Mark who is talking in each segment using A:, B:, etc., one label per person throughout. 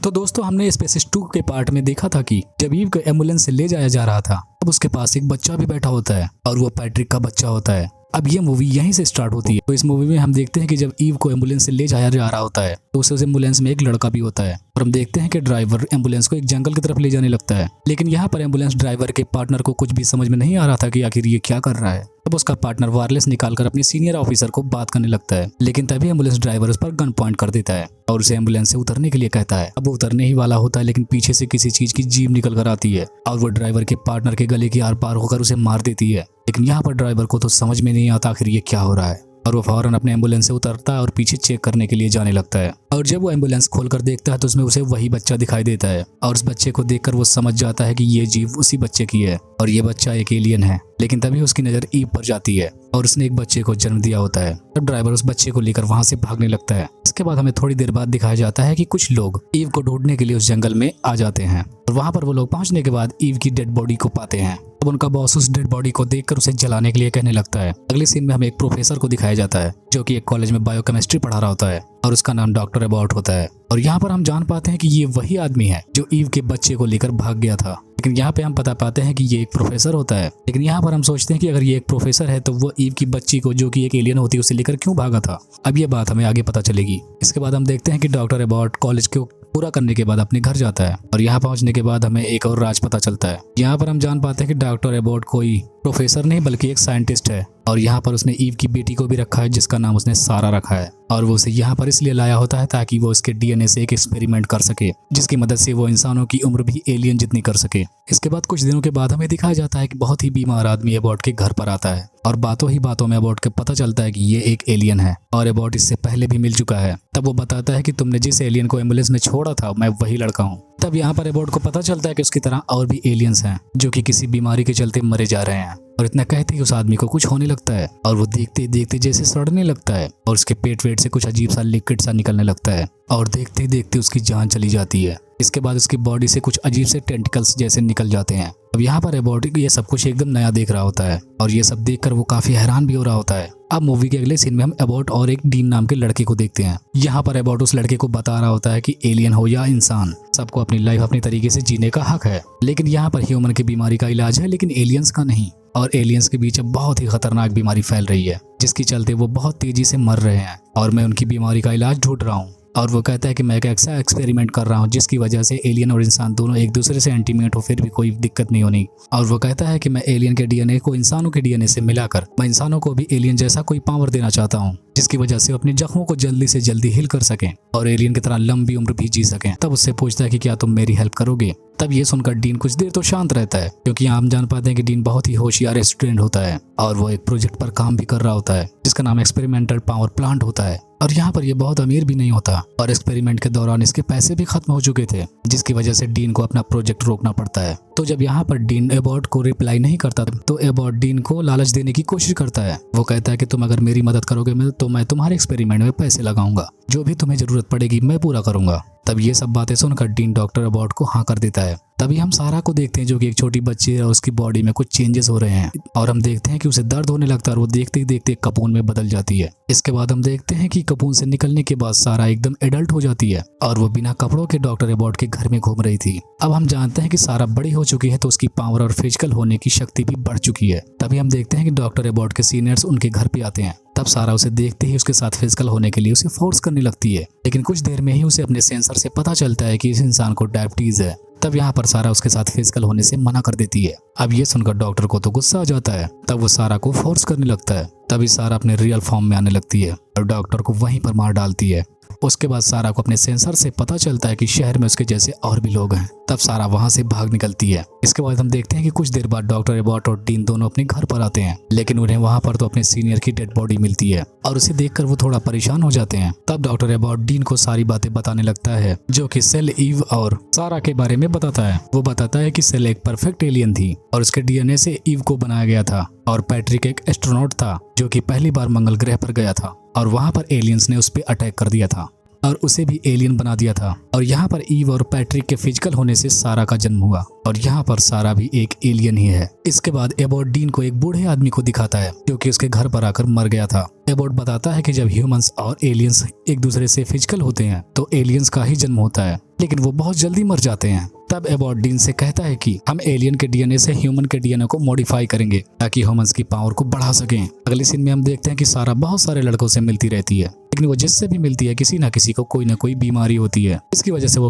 A: तो दोस्तों हमने स्पेसिस 2 के पार्ट में देखा था कि जब ईव को एम्बुलेंस से ले जाया जा रहा था तब उसके पास एक बच्चा भी बैठा होता है और वो पैट्रिक का बच्चा होता है। अब ये मूवी यहीं से स्टार्ट होती है। तो इस मूवी में हम देखते हैं कि जब ईव को एम्बुलेंस से ले जाया जा रहा होता है तो उस एम्बुलेंस में एक लड़का भी होता है और हम देखते हैं कि ड्राइवर एम्बुलेंस को एक जंगल की तरफ ले जाने लगता है। लेकिन यहाँ पर एम्बुलेंस ड्राइवर के पार्टनर को कुछ भी समझ में नहीं आ रहा था कि आखिर ये क्या कर रहा है। तब उसका पार्टनर वायरलेस निकालकर अपने सीनियर ऑफिसर को बात करने लगता है, लेकिन तभी एम्बुलेंस ड्राइवर उस पर गन पॉइंट कर देता है और उसे एम्बुलेंस से उतरने के लिए कहता है। अब वो उतरने ही वाला होता है लेकिन पीछे से किसी चीज की जीभ निकल कर आती है और वो ड्राइवर के पार्टनर के गले के आर पार होकर उसे मार देती है। लेकिन यहाँ पर ड्राइवर को तो समझ में नहीं आता आखिर ये क्या हो रहा है और वो फौरन अपने एम्बुलेंस से उतरता है और पीछे चेक करने के लिए जाने लगता है। और जब वो एम्बुलेंस खोलकर देखता है तो उसमें उसे वही बच्चा दिखाई देता है और उस बच्चे को देखकर वो समझ जाता है कि ये जीव उसी बच्चे की है और ये बच्चा एक एलियन है। लेकिन तभी उसकी नजर ईव पर जाती है और उसने एक बच्चे को जन्म दिया होता है। तब ड्राइवर उस बच्चे को लेकर वहां से भागने लगता है। इसके बाद हमें थोड़ी देर बाद दिखाया जाता है कि कुछ लोग ईव को ढूंढने के लिए उस जंगल में आ जाते हैं और वहां पर वो लोग पहुंचने के बाद ईव की डेड बॉडी को पाते हैं। अब उनका बॉस उस डेड बॉडी को देखकर उसे जलाने के लिए कहने लगता है। अगले सीन में हमें एक प्रोफेसर को दिखाया जाता है जो कि एक कॉलेज में बायोकेमिस्ट्री पढ़ा रहा होता है और उसका नाम डॉक्टर एबॉट होता है। और यहाँ पर हम जान पाते हैं कि ये वही आदमी है जो ईव के बच्चे को लेकर भाग गया था। लेकिन यहाँ पे हम पता पाते हैं कि ये एक प्रोफेसर होता है। लेकिन यहाँ पर हम सोचते हैं कि अगर ये एक प्रोफेसर है तो वो ईव की बच्ची को जो कि एक एलियन होती है उसे लेकर क्यों भागा था। अब ये बात हमें आगे पता चलेगी। इसके बाद हम देखते हैं कि डॉक्टर एबॉट कॉलेज को पूरा करने के बाद अपने घर जाता है और यहाँ पहुंचने के बाद हमें एक और राज पता चलता है। यहाँ पर हम जान पाते हैं कि डॉक्टर एबॉट कोई प्रोफेसर नहीं बल्कि एक साइंटिस्ट है और यहाँ पर उसने ईव की बेटी को भी रखा है जिसका नाम उसने सारा रखा है और वो उसे यहाँ पर इसलिए लाया होता है ताकि वो उसके डीएनए से एक एक्सपेरिमेंट कर सके जिसकी मदद से वो इंसानों की उम्र भी एलियन जितनी कर सके। इसके बाद कुछ दिनों के बाद हमें दिखाया जाता है कि बहुत ही बीमार आदमी एबॉट के घर पर आता है और बातों ही बातों में एबॉट को पता चलता है कि ये एक एलियन है और एबॉट इससे पहले भी मिल चुका है। तब वो बताता है कि तुमने जिस एलियन को एम्बुलेंस में छोड़ा था मैं वही लड़का हूँ। तब यहाँ पर एबॉट को पता चलता है कि उसकी तरह और भी एलियंस हैं जो कि किसी बीमारी के चलते मरे जा रहे हैं और इतना कहते ही उस आदमी को कुछ होने लगता है और वो देखते देखते जैसे सड़ने लगता है और उसके पेट वेट से कुछ अजीब सा लिक्विड सा निकलने लगता है और देखते देखते उसकी जान चली जाती है। इसके बाद उसकी बॉडी से कुछ अजीब से टेंटिकल्स जैसे निकल जाते हैं। अब यहाँ पर एबॉट ये सब कुछ एकदम नया देख रहा होता है और ये सब देखकर वो काफी हैरान भी हो रहा होता है। अब मूवी के अगले सीन में हम एबॉट और एक डीन नाम के लड़के को देखते हैं। यहाँ पर एबॉट उस लड़के को बता रहा होता है कि एलियन हो या इंसान सबको अपनी लाइफ अपनी तरीके से जीने का हक है। लेकिन यहाँ पर ह्यूमन की बीमारी का इलाज है लेकिन एलियंस का नहीं और एलियंस के बीच अब बहुत ही खतरनाक बीमारी फैल रही है जिसके चलते वो बहुत तेजी से मर रहे हैं और मैं उनकी बीमारी का इलाज ढूंढ रहा हूँ। और वो कहता है कि मैं एक ऐसा एक्सपेरिमेंट कर रहा हूँ जिसकी वजह से एलियन और इंसान दोनों एक दूसरे से एंटीमेट हो फिर भी कोई दिक्कत नहीं होनी। और वो कहता है कि मैं एलियन के डीएनए को इंसानों के डीएनए से मिलाकर मैं इंसानों को भी एलियन जैसा कोई पावर देना चाहता हूँ जिसकी वजह से अपने जख्मों को जल्दी से जल्दी हील कर सकें और एलियन की तरह लंबी उम्र भी जी सकें। तब उससे पूछता है कि क्या तुम मेरी हेल्प करोगे। तब ये सुनकर डीन कुछ देर तो शांत रहता है क्योंकि यहाँ हम जान पाते हैं कि डीन बहुत ही होशियार स्टूडेंट होता है और वो एक प्रोजेक्ट पर काम भी कर रहा होता है जिसका नाम एक्सपेरिमेंटल पावर प्लांट होता है। और यहाँ पर ये बहुत अमीर भी नहीं होता और एक्सपेरिमेंट के दौरान इसके पैसे भी खत्म हो चुके थे जिसकी वजह से डीन को अपना प्रोजेक्ट रोकना पड़ता है। तो जब यहाँ पर डीन एबॉट को रिप्लाई नहीं करता तो एबॉट डीन को लालच देने की कोशिश करता है। वो कहता है कि तुम अगर मेरी मदद करोगे तो मैं तुम्हारे एक्सपेरिमेंट में पैसे लगाऊंगा, जो भी तुम्हें जरूरत पड़ेगी मैं पूरा करूंगा। तब ये सब बातें सुनकर डीन डॉक्टर एबॉट को हाँ कर देता है। तभी हम सारा को देखते हैं जो कि एक छोटी बच्ची है और उसकी बॉडी में कुछ चेंजेस हो रहे हैं और हम देखते हैं कि उसे दर्द होने लगता है और वो देखते ही देखते कपून में बदल जाती है। इसके बाद हम देखते हैं कि कपून से निकलने के बाद सारा एकदम एडल्ट हो जाती है और वो बिना कपड़ों के डॉक्टर एबॉट के घर में घूम रही थी। अब हम जानते हैं कि सारा बड़ी हो चुकी है तो उसकी पावर और फिजिकल होने की शक्ति भी बढ़ चुकी है। तभी हम देखते हैं कि डॉक्टर एबॉट के सीनियर्स उनके घर पे आते हैं। तब सारा उसे देखते ही उसके साथ फिजिकल होने के लिए उसे फोर्स करने लगती है लेकिन कुछ देर में ही उसे अपने सेंसर से पता चलता है कि इस इंसान को डायबिटीज है। तब यहाँ पर सारा उसके साथ फिजिकल होने से मना कर देती है। अब ये सुनकर डॉक्टर को तो गुस्सा आ जाता है। तब वो सारा को फोर्स करने लगता है। तभी सारा अपने रियल फॉर्म में आने लगती है और डॉक्टर को वहीं पर मार डालती है। उसके बाद सारा को अपने सेंसर से पता चलता है कि शहर में उसके जैसे और भी लोग हैं। तब सारा वहां से भाग निकलती है। इसके बाद हम देखते हैं कि कुछ देर बाद डॉक्टर एबॉट और डीन दोनों अपने घर पर आते हैं लेकिन उन्हें वहां पर तो अपने सीनियर की डेड बॉडी मिलती है और उसे देखकर वो थोड़ा परेशान हो जाते हैं। तब डॉक्टर एबॉट डीन को सारी बातें बताने लगता है जो कि सेल, ईव और सारा के बारे में बताता है। वो बताता है कि सेल एक परफेक्ट एलियन थी और उसके डीएनए से ईव को बनाया गया था और पैट्रिक एक एस्ट्रोनॉट था जो कि पहली बार मंगल ग्रह पर गया था और वहां पर एलियंस ने उस पर अटैक कर दिया था और उसे भी एलियन बना दिया था। और यहाँ पर ईव और पैट्रिक के फिजिकल होने से सारा का जन्म हुआ और यहाँ पर सारा भी एक एलियन ही है। इसके बाद एबॉट डीन को एक बूढ़े आदमी को दिखाता है जो कि उसके घर पर आकर मर गया था। एबॉट बताता है कि जब ह्यूमंस और एलियंस एक दूसरे से फिजिकल होते हैं तो एलियंस का ही जन्म होता है लेकिन वो बहुत जल्दी मर जाते हैं। तब एबॉट डीन से कहता है कि हम एलियन के डीएनए से ह्यूमन के डीएनए को मॉडिफाई करेंगे ताकि ह्यूमंस की पावर को बढ़ा सकें। अगले सीन में हम देखते हैं कि सारा बहुत सारे लड़कों से मिलती रहती है, लेकिन वो जिससे भी मिलती है किसी ना किसी को कोई ना कोई बीमारी होती है, जिसकी वजह से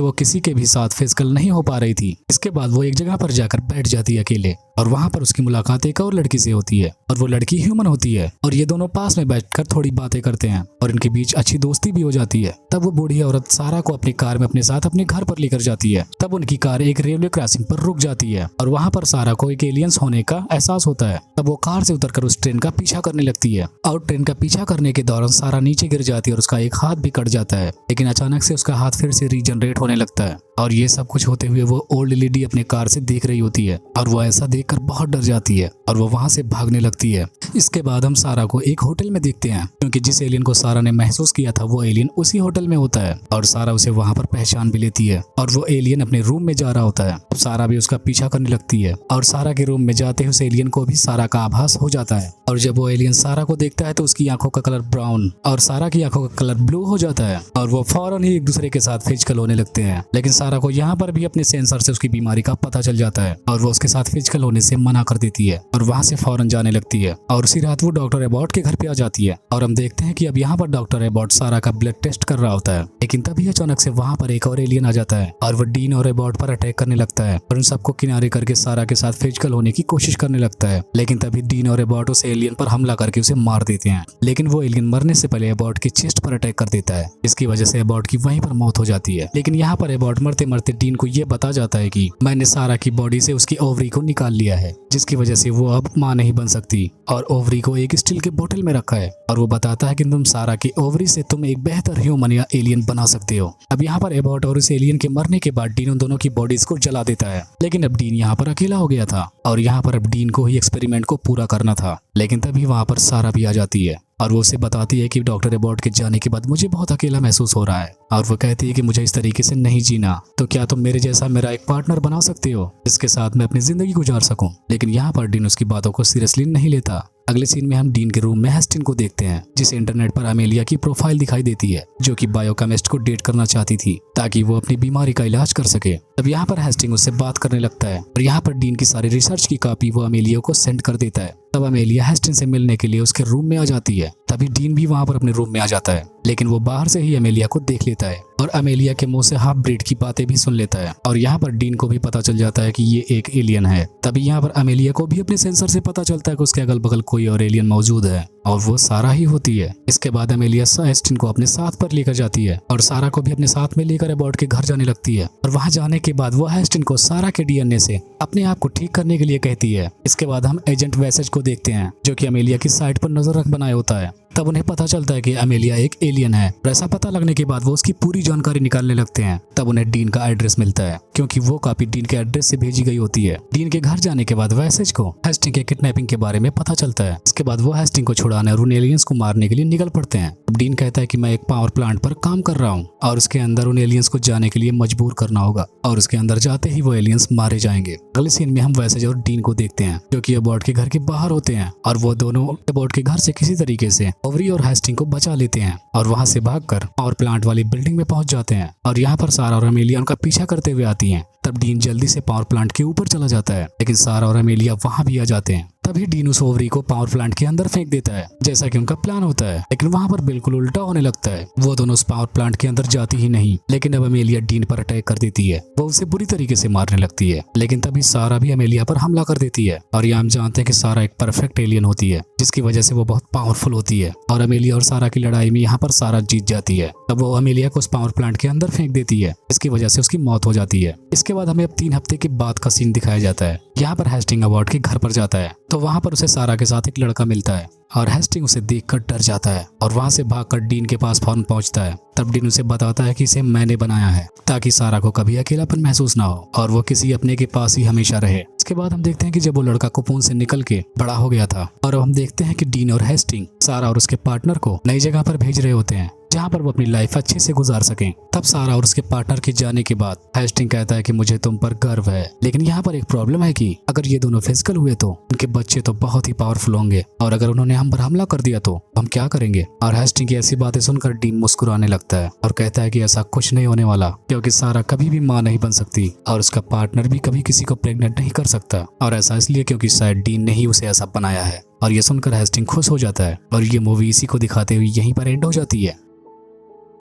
A: वो किसी के भी साथ फिजिकल नहीं हो पा रही थी। इसके बाद वो एक जगह पर जाकर बैठ जाती है अकेले, और वहाँ पर उसकी मुलाकात एक और लड़की से होती है, और वो लड़की ह्यूमन होती है, और ये दोनों पास में बैठकर थोड़ी बातें करते हैं और इनके बीच अच्छी दोस्ती भी हो जाती है। तब वो बूढ़ी औरत सारा को अपनी कार में अपने साथ अपने घर पर लेकर जाती है। तब उनकी कार एक रेलवे क्रॉसिंग पर रुक जाती है, और वहाँ पर सारा को एक एलियंस होने का एहसास होता है। तब वो कार से उतरकर उस ट्रेन का पीछा करने लगती है, और ट्रेन का पीछा करने के दौरान सारा नीचे गिर जाती है और उसका एक हाथ भी कट जाता है, लेकिन अचानक से उसका हाथ फिर से रीजनरेट होने लगता है। और ये सब कुछ होते हुए वो ओल्ड लेडी अपने कार से देख रही होती है, और वो ऐसा देखकर बहुत डर जाती है और वो वहाँ से भागने लगती है। इसके बाद हम सारा को एक होटल में देखते हैं, क्योंकि जिस एलियन को सारा ने महसूस किया था वो एलियन उसी होटल में होता है, और सारा उसे वहाँ पर पहचान भी लेती है, और वो एलियन अपने रूम में जा रहा होता है। अब सारा भी उसका पीछा करने लगती है, और सारा के रूम में जाते ही उस एलियन को भी सारा का आभास हो जाता है। और जब वो एलियन सारा को देखता है तो उसकी आंखों का कलर ब्राउन और सारा की आंखों का कलर ब्लू हो जाता है, और वो फौरन ही एक दूसरे के साथ फिजिकल होने लगते हैं। लेकिन सारा को यहाँ पर भी अपने सेंसर से उसकी बीमारी का पता चल जाता है, और वो उसके साथ फिजिकल होने से मना कर देती है और वहाँ से फौरन जाने लगती है। और उसी रात वो डॉक्टर एबॉट के घर पे आ जाती है, और हम देखते हैं कि अब यहाँ पर डॉक्टर एबॉट सारा का ब्लड टेस्ट कर रहा होता है। लेकिन तभी अचानक से वहाँ पर एक और एलियन आ जाता है, और वो डीन और एबॉट पर अटैक करने लगता है, और उन सबको किनारे करके सारा के साथ फिजिकल होने की कोशिश करने लगता है। लेकिन तभी डीन और एबॉट उस एलियन पर हमला करके उसे मार देते हैं, लेकिन वो एलियन मरने से पहले एबॉट की चेस्ट पर अटैक कर देता है, इसकी वजह से एबॉट की वहीं पर मौत हो जाती है। लेकिन यहाँ पर एबॉट मरते मरते डीन को ये बता जाता है कि मैंने सारा की बॉडी से उसकी ओवरी को निकाल लिया है, जिसकी वजह से वो अब मां नहीं बन सकती, और ओवरी को एक स्टील के बोतल में रखा है। और वो बताता है कि तुम सारा की ओवरी से तुम एक बेहतर ह्यूमन या एलियन बना सकते हो। अब यहाँ पर एबॉट और उस एलियन के मरने के बाद डीन उन दोनों की बॉडीज को जला देता है। लेकिन अब डीन यहाँ पर अकेला हो गया था, और यहाँ पर अब डीन को ही एक्सपेरिमेंट को पूरा करना था। लेकिन तभी वहाँ पर सारा भी आ जाती है, और वो उसे बताती है कि डॉक्टर एबॉट के जाने के बाद मुझे बहुत अकेला महसूस हो रहा है, और वो कहती है कि मुझे इस तरीके से नहीं जीना, तो क्या तुम मेरे जैसा मेरा एक पार्टनर बना सकते हो जिसके साथ मैं अपनी जिंदगी गुजार सकूं। लेकिन यहाँ पर डीन उसकी बातों को सीरियसली नहीं लेता। अगले सीन में हम डीन के रूम में हेस्टिन को देखते हैं, जिसे इंटरनेट पर अमेलिया की प्रोफाइल दिखाई देती है, जो कि बायोकेमिस्ट को डेट करना चाहती थी ताकि वो अपनी बीमारी का इलाज कर सके। तब यहाँ पर हेस्टिंग उससे बात करने लगता है, और यहाँ पर डीन की सारी रिसर्च की कॉपी वो अमेलिया को सेंड कर देता है। तब अमेलिया हेस्टिन से मिलने के लिए उसके रूम में आ जाती है। तभी डीन भी वहाँ पर अपने रूम में आ जाता है, लेकिन वो बाहर से ही अमेलिया को देख लेता है, और अमेलिया के मुंह से हाफ ब्रीड की बातें भी सुन लेता है। और यहाँ पर डीन को भी पता चल जाता है कि ये एक एलियन है। तभी यहाँ पर अमेलिया को भी अपने सेंसर से पता चलता है कि उसके अगल बगल कोई और एलियन मौजूद है, और वो सारा ही होती है। इसके बाद अमेलिया हेस्टिन को अपने साथ पर लेकर जाती है, और सारा को भी अपने साथ में लेकर एबॉट के घर जाने लगती है। और वहाँ जाने के बाद वो हेस्टिन को सारा के डीएनए से अपने आप को ठीक करने के लिए कहती है। इसके बाद हम एजेंट वेसेज को देखते हैं, जो कि अमेलिया की साइड पर नजर रख बनाए होता है। तब उन्हें पता चलता है कि अमेलिया एक एलियन है, और ऐसा पता लगने के बाद वो उसकी पूरी जानकारी निकालने लगते हैं। तब उन्हें डीन का एड्रेस मिलता है, क्योंकि वो कॉपी डीन के एड्रेस से भेजी गई होती है। डीन के घर जाने के बाद वेसेज को हेस्टिंग के किडनैपिंग के बारे में पता चलता है। इसके बाद वो हेस्टिंग को छुड़ाने और उन एलियंस को मारने के लिए निकल पड़ते हैं। डीन कहता है कि मैं एक पावर प्लांट पर काम कर रहा हूँ, और उसके अंदर उन एलियंस को जाने के लिए मजबूर करना होगा, और उसके अंदर जाते ही वो एलियंस मारे जाएंगे। अगले सीन में हम वेसेज और डीन को देखते हैं, जो कि एबॉट के घर के बाहर होते हैं, और वो दोनों एबॉट के घर से किसी तरीके से ओवरी और हेस्टिंग को बचा लेते हैं, और वहां से भागकर पावर प्लांट वाली बिल्डिंग में पहुंच जाते हैं। और यहाँ पर सारा और अमेलिया उनका पीछा करते हुए आती हैं। तब डीन जल्दी से पावर प्लांट के ऊपर चला जाता है, लेकिन सारा और अमेलिया वहां भी आ जाते हैं। तभी डीन उस ओवरी को पावर प्लांट के अंदर फेंक देता है, जैसा कि उनका प्लान होता है। लेकिन वहां पर बिल्कुल उल्टा होने लगता है, वो दोनों उस पावर प्लांट के अंदर जाती ही नहीं। लेकिन अब अमेलिया डीन पर अटैक कर देती है, वो उसे बुरी तरीके से मारने लगती है। लेकिन तभी सारा भी अमेलिया पर हमला कर देती है, और ये हम जानते हैं कि सारा एक परफेक्ट एलियन होती है, जिसकी वजह से वो बहुत पावरफुल होती है। और अमेलिया और सारा की लड़ाई में यहाँ पर सारा जीत जाती है। तब वो अमेलिया को उस पावर प्लांट के अंदर फेंक देती है, इसकी वजह से उसकी मौत हो जाती है। इसके बाद हमें अब 3 हफ्ते के बाद का सीन दिखाया जाता है। यहाँ पर हेस्टिंग एबॉट के घर पर जाता है, तो वहाँ पर उसे सारा के साथ एक लड़का मिलता है, और हेस्टिंग उसे देखकर डर जाता है, और वहाँ से भागकर डीन के पास फौरन पहुँचता है। तब डीन उसे बताता है कि इसे मैंने बनाया है, ताकि सारा को कभी अकेलापन महसूस ना हो, और वो किसी अपने के पास ही हमेशा रहे। इसके बाद हम देखते हैं कि जब वो लड़का कुपून से निकल के बड़ा हो गया था, और अब हम देखते हैं कि डीन और हेस्टिंग सारा और उसके पार्टनर को नई जगह पर भेज रहे होते हैं। जहाँ पर वो अपनी लाइफ अच्छे से गुजार सकें। तब सारा और उसके पार्टनर के जाने के बाद हेस्टिंग कहता है कि मुझे तुम पर गर्व है, लेकिन यहाँ पर एक प्रॉब्लम है कि अगर ये दोनों फिजिकल हुए तो उनके बच्चे तो बहुत ही पावरफुल होंगे, और अगर उन्होंने हम पर हमला कर दिया तो हम क्या करेंगे। और हेस्टिंग की ऐसी बातें सुनकर डीन मुस्कुराने लगता है और कहता है कि ऐसा कुछ नहीं होने वाला, क्योंकि सारा कभी भी माँ नहीं बन सकती और उसका पार्टनर भी कभी किसी को प्रेग्नेंट नहीं कर सकता, और ऐसा इसलिए क्योंकि शायद डीन ने ही उसे ऐसा बनाया है। और ये सुनकर हेस्टिंग खुश हो जाता है और ये मूवी इसी को दिखाते हुए यहीं पर एंड हो जाती है।